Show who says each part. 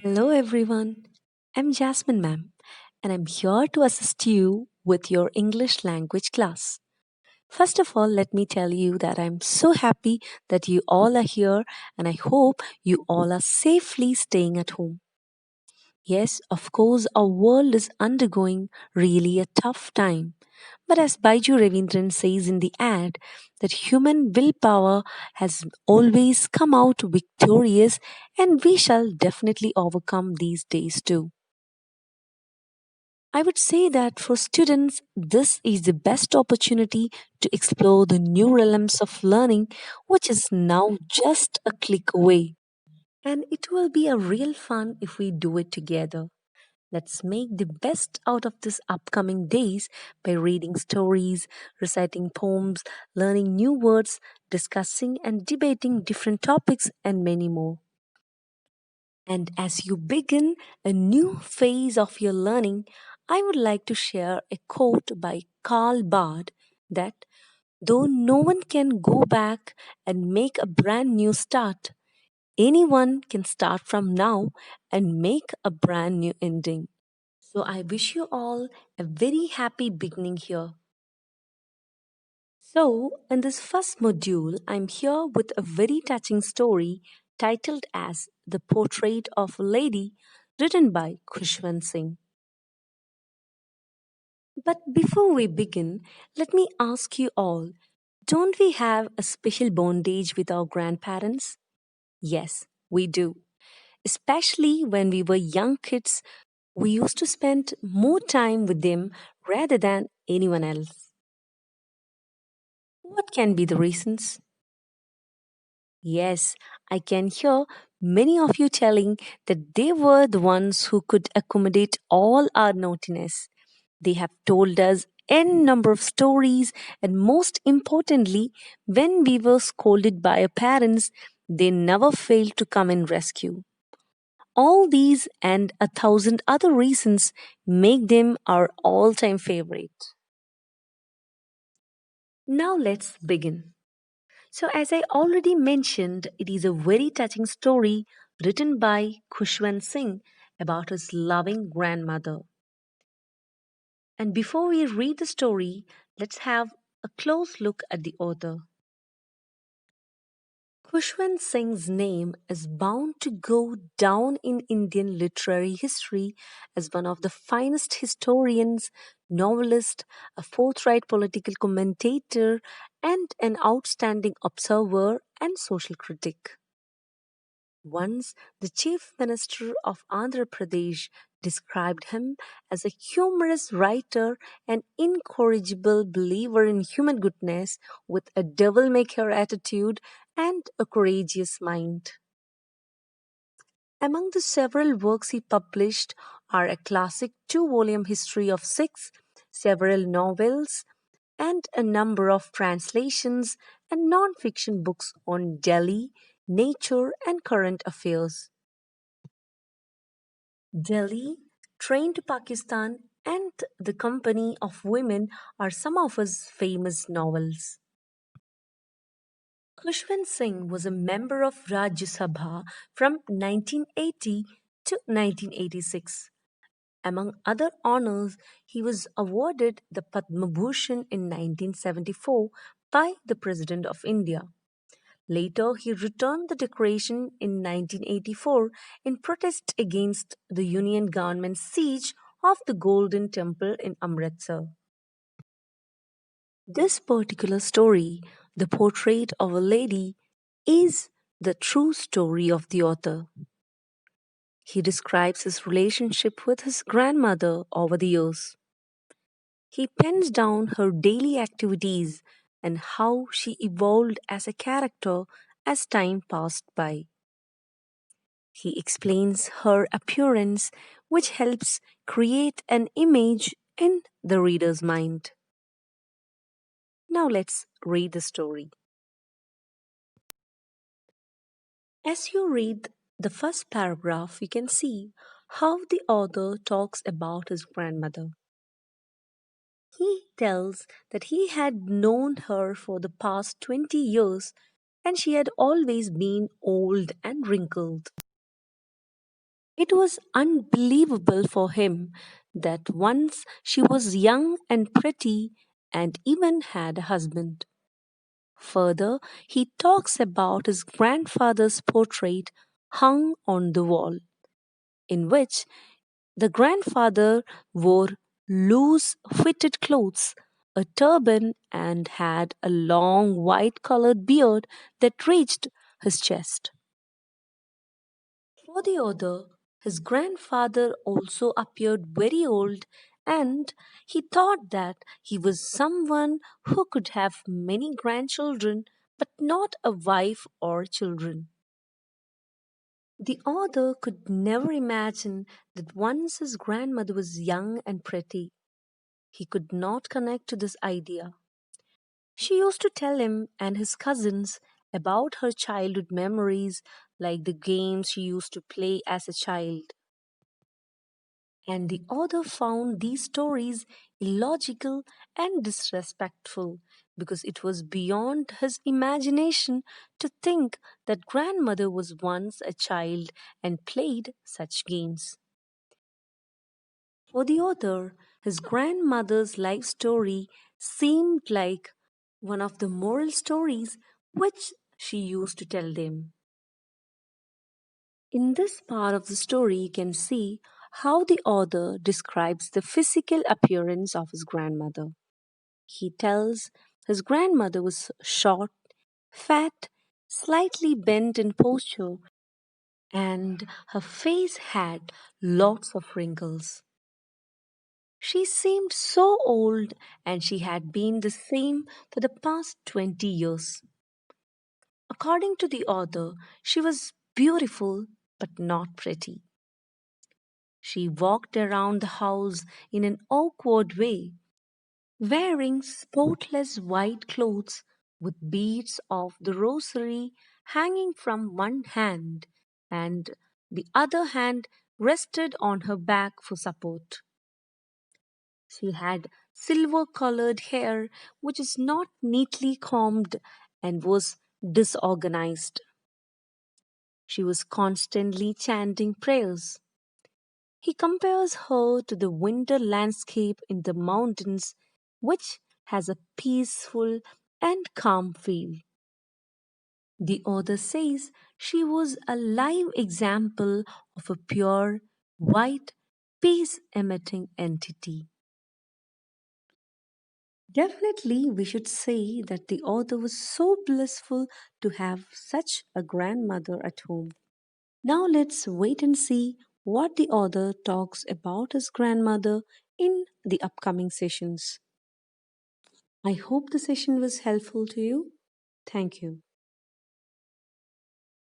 Speaker 1: Hello everyone. I'm Jasmine ma'am and I'm here to assist you with your English language class. First of all, let me tell you that I'm so happy that you all are here and I hope you all are safely staying at home. Yes, of course, our world is undergoing really a tough time. But as Baiju Ravindran says in the ad, that human willpower has always come out victorious and we shall definitely overcome these days too. I would say that for students, this is the best opportunity to explore the new realms of learning, which is now just a click away. And it will be a real fun if we do it together. Let's make the best out of these upcoming days by reading stories, reciting poems, learning new words, discussing and debating different topics, and many more. And as you begin a new phase of your learning, I would like to share a quote by Karl Barth that though no one can go back and make a brand new start, anyone can start from now and make a brand new ending. So I wish you all a very happy beginning here. So, in this first module, I'm here with a very touching story titled as The Portrait of a Lady, written by Khushwant Singh. But before we begin, let me ask you all, don't we have a special bondage with our grandparents? Yes, we do. Especially when we were young kids, we used to spend more time with them rather than anyone else. What can be the reasons? Yes, I can hear many of you telling that they were the ones who could accommodate all our naughtiness. They have told us n number of stories, and most importantly, when we were scolded by our parents, they never failed to come and rescue. All these and a thousand other reasons make them our all time favorite. Now let's begin. So, as I already mentioned, it is a very touching story written by Khushwant Singh about his loving grandmother. And before we read the story, let's have a close look at the author. Khushwant Singh's name is bound to go down in Indian literary history as one of the finest historians, novelist, a forthright political commentator, and an outstanding observer and social critic. Once, the Chief Minister of Andhra Pradesh described him as a humorous writer, an incorrigible believer in human goodness with a devil may care attitude and a courageous mind. Among the several works he published are a classic two-volume history of Sikhs, several novels, and a number of translations and non-fiction books on Delhi, nature, and current affairs. Delhi, Train to Pakistan, and The Company of Women are some of his famous novels. Khushwant Singh was a member of Rajya Sabha from 1980 to 1986. Among other honors, he was awarded the Padma Bhushan in 1974 by the President of India. Later, he returned the decoration in 1984 in protest against the Union government's siege of the Golden Temple in Amritsar. This particular story, The Portrait of a Lady, is the true story of the author. He describes his relationship with his grandmother over the years. He pens down her daily activities and how she evolved as a character as time passed by. He explains her appearance, which helps create an image in the reader's mind. Now let's read the story. As you read the first paragraph, you can see how the author talks about his grandmother. He tells that he had known her for the past 20 years and she had always been old and wrinkled. It was unbelievable for him that once she was young and pretty and even had a husband. Further, he talks about his grandfather's portrait hung on the wall, in which the grandfather wore loose fitted clothes, a turban, and had a long white colored beard that reached his chest. For the other, his grandfather also appeared very old, and he thought that he was someone who could have many grandchildren but not a wife or children. The author could never imagine that once his grandmother was young and pretty. He could not connect to this idea. She used to tell him and his cousins about her childhood memories, like the games she used to play as a child. And the author found these stories illogical and disrespectful because it was beyond his imagination to think that grandmother was once a child and played such games. For the author, his grandmother's life story seemed like one of the moral stories which she used to tell them. In this part of the story, you can see how the author describes the physical appearance of his grandmother. He tells his grandmother was short, fat, slightly bent in posture, and her face had lots of wrinkles. She seemed so old, and she had been the same for the past 20 years. According to the author, she was beautiful but not pretty. She walked around the house in an awkward way, wearing spotless white clothes with beads of the rosary hanging from one hand, and the other hand rested on her back for support. She had silver colored hair which is not neatly combed and was disorganized. She was constantly chanting prayers. He compares her to the winter landscape in the mountains, which has a peaceful and calm feel. The author says she was a live example of a pure, white, peace emitting entity. Definitely, we should say that the author was so blissful to have such a grandmother at home. Now, let's wait and see what the author talks about his grandmother in the upcoming sessions. I hope the session was helpful to you. Thank you.